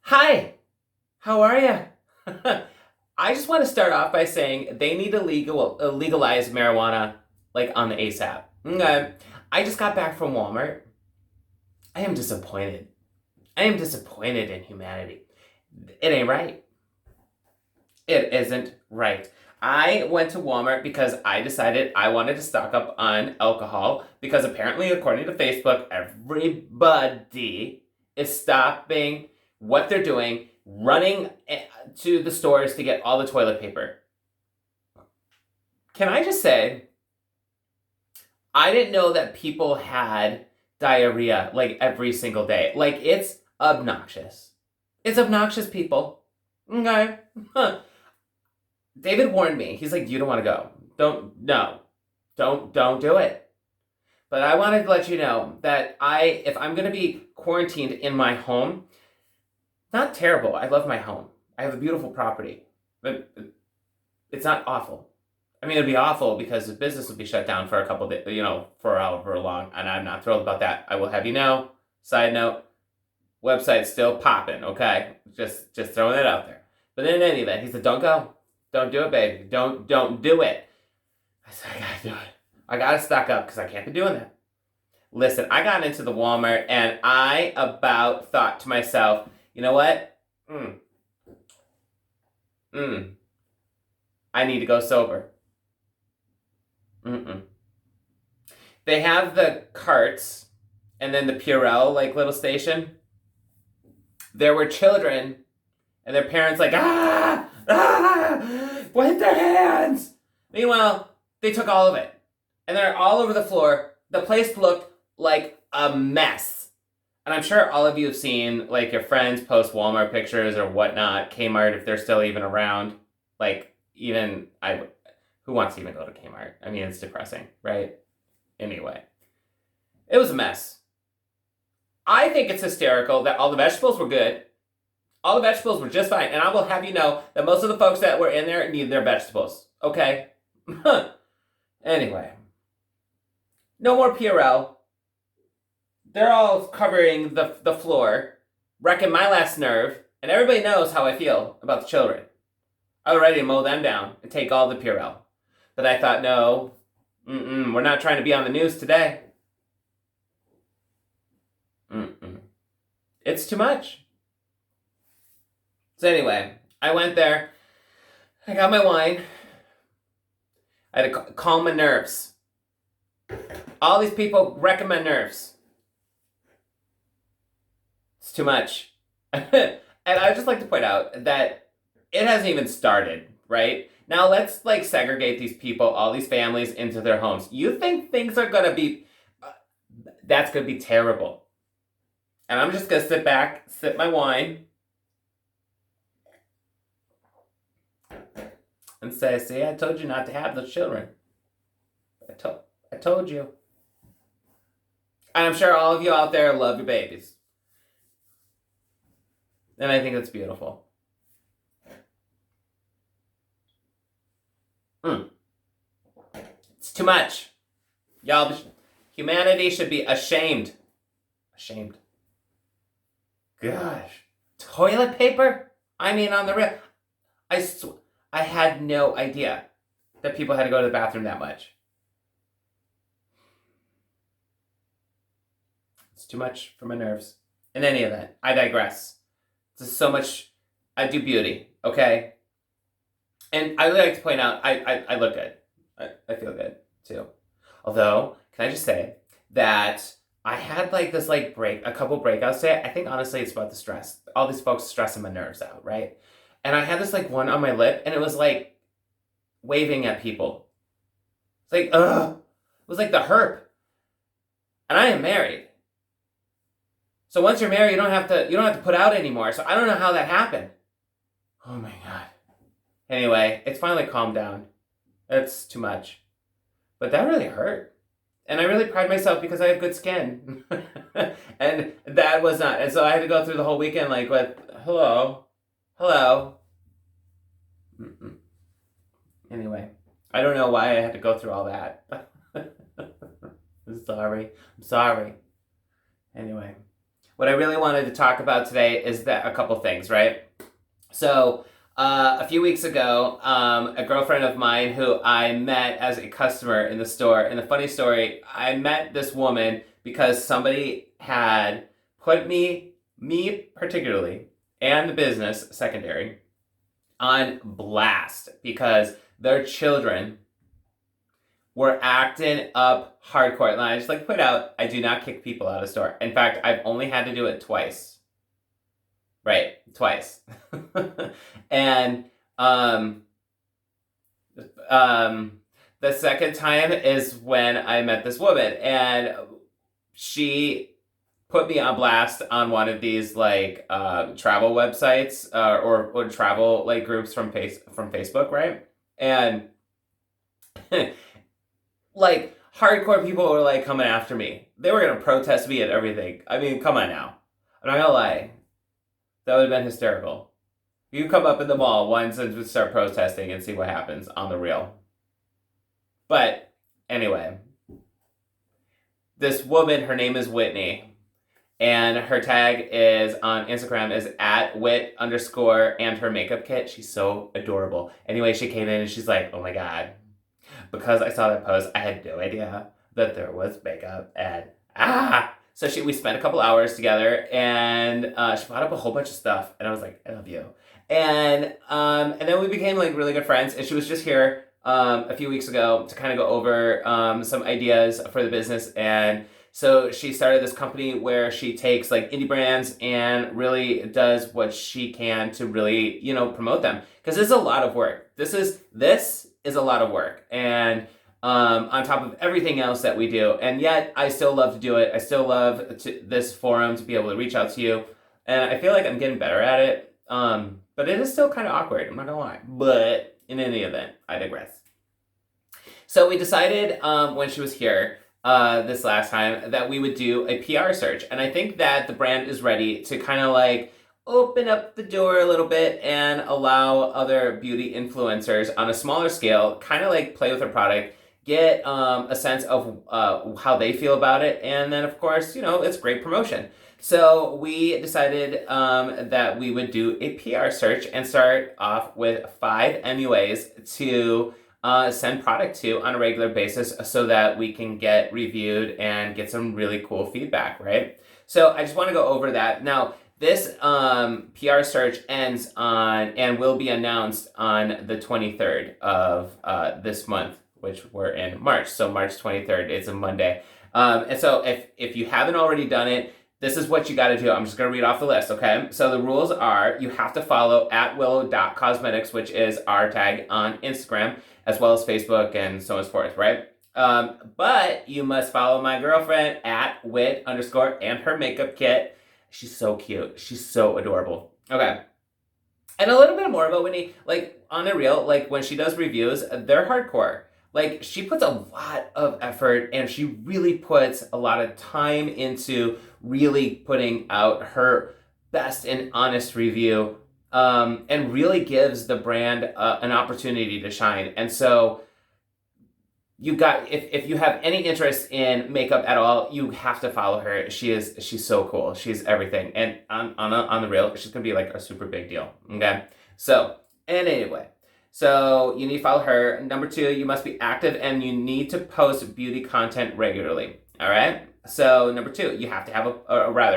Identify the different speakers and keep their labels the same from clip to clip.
Speaker 1: Hi, how are you? I just want to start off by saying they need to legalize marijuana like on the ASAP. Okay. I just got back from Walmart. I am disappointed. I am disappointed in humanity. It ain't right. It isn't right. I went to Walmart because I decided I wanted to stock up on alcohol because apparently, according to Facebook, everybody is stopping what they're doing, running to the stores to get all the toilet paper. Can I just say, I didn't know that people had diarrhea like every single day. Like, it's obnoxious. It's obnoxious, people. Okay? Huh. David warned me. He's like, you don't want to go. Don't do it. But I wanted to let you know that if I'm going to be quarantined in my home, not terrible. I love my home. I have a beautiful property, but it's not awful. I mean, it'd be awful because the business would be shut down for a couple days, for however long, and I'm not thrilled about that. I will have you know. Side note, website's still popping. Okay, just throwing it out there. But in any event, he said, "Don't go. Don't do it, baby. Don't do it." I said, "I gotta do it. I gotta stock up because I can't be doing that." Listen, I got into the Walmart and I about thought to myself, you know what? I need to go sober. They have the carts and then the Purell like little station. There were children and their parents like, with their hands. Meanwhile, they took all of it. And they're all over the floor. The place looked like a mess. And I'm sure all of you have seen, like, your friends post Walmart pictures or whatnot. Kmart, if they're still even around. Like, who wants to even go to Kmart? I mean, it's depressing, right? Anyway. It was a mess. I think it's hysterical that all the vegetables were good. All the vegetables were just fine. And I will have you know that most of the folks that were in there needed their vegetables. Okay? Anyway. No more Purell. They're all covering the floor, wrecking my last nerve, and everybody knows how I feel about the children. I was ready to mow them down and take all the Purell. But I thought, no, we're not trying to be on the news today. It's too much. So anyway, I went there. I got my wine. I had to calm my nerves. All these people wrecking my nerves. It's too much. And I'd just like to point out that it hasn't even started, right? Now let's segregate these people, all these families into their homes. You think things are gonna be, that's gonna be terrible. And I'm just gonna sit back, sip my wine, and say, see, I told you not to have those children. I told you. And I'm sure all of you out there love your babies. And I think that's beautiful. It's too much. Y'all, humanity should be ashamed. Ashamed. Gosh. Toilet paper? I mean, on the real. I had no idea that people had to go to the bathroom that much. It's too much for my nerves. In any event, I digress. There's so much. I do beauty, okay? And I would like to point out, I look good. I feel good, too. Although, can I just say that I had this a couple breakouts today. I think honestly it's about the stress. All these folks stressing my nerves out, right? And I had this one on my lip, and it was waving at people. It's ugh. It was like the herp. And I am married. So once you're married, you don't have to put out anymore. So I don't know how that happened. Oh my god. Anyway, it's finally calmed down. It's too much. But that really hurt. And I really pride myself because I have good skin. And that was not. And so I had to go through the whole weekend with, hello. Anyway, I don't know why I had to go through all that. I'm sorry. Anyway. what I really wanted to talk about today is that a couple things, right? So, a few weeks ago, a girlfriend of mine who I met as a customer in the store, and the funny story, I met this woman because somebody had put me particularly, and the business, secondary, on blast because their children were acting up hardcore. And I just like put out, I do not kick people out of store. In fact, I've only had to do it twice. Right, twice. And the second time is when I met this woman, and she put me on blast on one of these like travel websites or travel like groups from Facebook, right? And like hardcore people were like coming after me. They were gonna protest me and everything. I mean, come on now. I'm not gonna lie. That would have been hysterical. You come up in the mall once and start protesting and see what happens on the real. But anyway, this woman, her name is Whitney, and her tag is on Instagram is @wit_ and her makeup kit. She's so adorable. Anyway, she came in and she's like, oh my God, because I saw that post, I had no idea that there was makeup and So we spent a couple hours together, and she brought up a whole bunch of stuff, and I was like, I love you. And then we became like really good friends, and she was just here a few weeks ago to kind of go over some ideas for the business. And so she started this company where she takes like indie brands and really does what she can to really, promote them. Because this is a lot of work. This is a lot of work. And on top of everything else that we do. And yet I still love to do it. I still love this forum to be able to reach out to you. And I feel like I'm getting better at it. But it is still kind of awkward. I'm not going to lie. But in any event, I digress. So we decided when she was here this last time that we would do a PR search. And I think that the brand is ready to kind of like open up the door a little bit and allow other beauty influencers on a smaller scale kind of like play with their product, get a sense of how they feel about it, and then of course, it's great promotion. So we decided that we would do a PR search and start off with 5 MUAs to send product to on a regular basis so that we can get reviewed and get some really cool feedback, right? So I just want to go over that. Now, this PR search ends on and will be announced on the 23rd of this month, which we're in March. So March 23rd, it's a Monday. And so if you haven't already done it, this is what you got to do. I'm just going to read off the list, okay? So the rules are you have to follow @willow.cosmetics, which is our tag on Instagram, as well as Facebook and so on and so forth, right? But you must follow my girlfriend @wit_ and her makeup kit. She's so cute. She's so adorable. Okay. And a little bit more about Whitney. Like, on a real, like, when she does reviews, they're hardcore. Like, she puts a lot of effort, and she really puts a lot of time into really putting out her best and honest review, and really gives the brand an opportunity to shine. And so you got, if you have any interest in makeup at all, you have to follow her. She's so cool. She's everything. And on the real, she's gonna be like a super big deal. Okay. So, and anyway, so you need to follow her. Number 2, you must be active and you need to post beauty content regularly. All right. So number 2, you have to have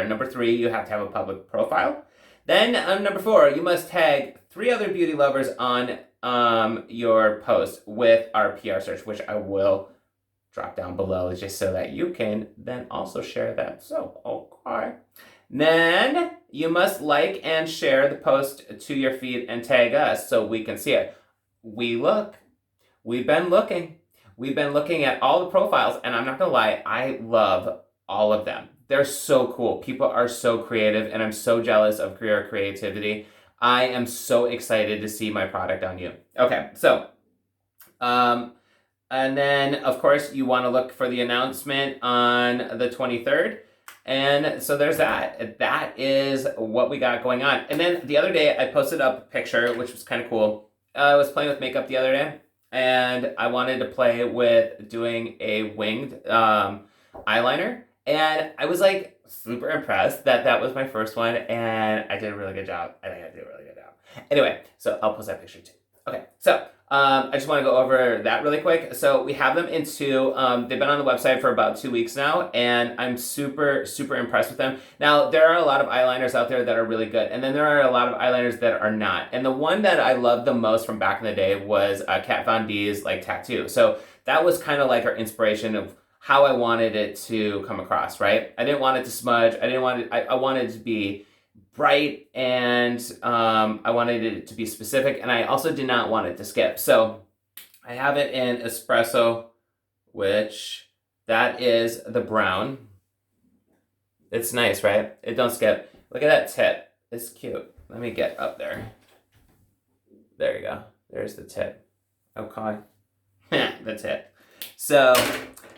Speaker 1: number 3, you have to have a public profile. Then number 4, you must tag 3 other beauty lovers on your post with our PR search, which I will drop down below just so that you can then also share that. So, okay. Then you must like and share the post to your feed and tag us so we can see it. We've been looking at all the profiles, and I'm not gonna lie, I love all of them. They're so cool. People are so creative, and I'm so jealous of your creativity. I am so excited to see my product on you. Okay, so, and then, of course, you want to look for the announcement on the 23rd. And so there's that. That is what we got going on. And then the other day, I posted up a picture, which was kind of cool. I was playing with makeup the other day, and I wanted to play with doing a winged eyeliner. And I was like super impressed that that was my first one, and I did a really good job. I think I did a really good job. Anyway, so I'll post that picture too. Okay, so I just want to go over that really quick. So we have them in two. They've been on the website for about 2 weeks now, and I'm super, super impressed with them. Now, there are a lot of eyeliners out there that are really good, and then there are a lot of eyeliners that are not. And the one that I loved the most from back in the day was Kat Von D's like tattoo. So that was kind of like our inspiration of how I wanted it to come across, right? I didn't want it to smudge. I wanted it to be bright, and I wanted it to be specific, and I also did not want it to skip. So I have it in espresso, which that is the brown. It's nice, right? It don't skip. Look at that tip. It's cute. Let me get up there. There you go. There's the tip. Okay. The tip. So,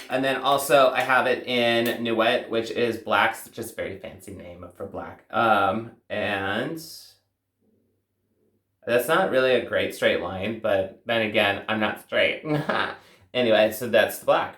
Speaker 1: and then also I have it in Nuet, which is black, just very fancy name for black. And that's not really a great straight line, but then again, I'm not straight. Anyway, so that's the black.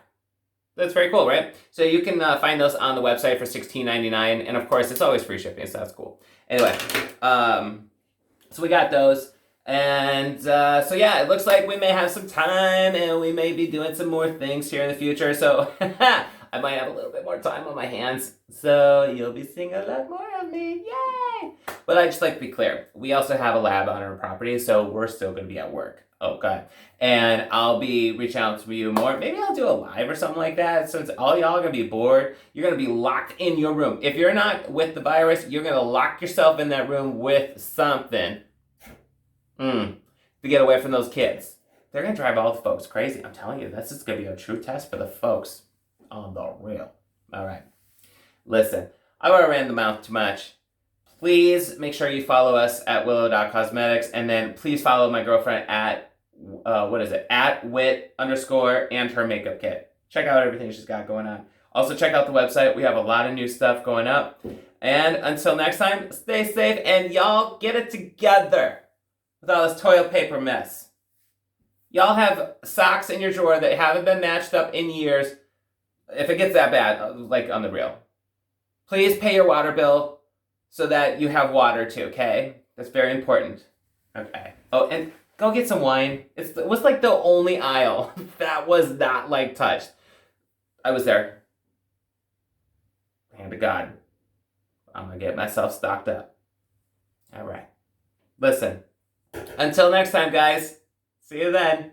Speaker 1: That's very cool, right? So you can find those on the website for $16.99, and of course, it's always free shipping, so that's cool. Anyway, so we got those. And so yeah, it looks like we may have some time, and we may be doing some more things here in the future. So I might have a little bit more time on my hands. So you'll be seeing a lot more of me. Yay! But I just like to be clear. We also have a lab on our property, so we're still going to be at work. Okay. And I'll be reaching out to you more. Maybe I'll do a live or something like that. Since all y'all are going to be bored, you're going to be locked in your room. If you're not with the virus, you're going to lock yourself in that room with something. To get away from those kids. They're going to drive all the folks crazy. I'm telling you, this is going to be a true test for the folks on the real. All right. Listen, I already ran the mouth too much. Please make sure you follow us at willow.cosmetics, and then please follow my girlfriend at, at wit_ and her makeup kit. Check out everything she's got going on. Also, check out the website. We have a lot of new stuff going up. And until next time, stay safe, and y'all get it together with all this toilet paper mess. Y'all have socks in your drawer that haven't been matched up in years. If it gets that bad, like on the real. Please pay your water bill so that you have water too, okay? That's very important. Okay. Oh, and go get some wine. It was like the only aisle that was not like touched. I was there. Hand to God. I'm gonna get myself stocked up. All right. Listen. Until next time, guys. See you then.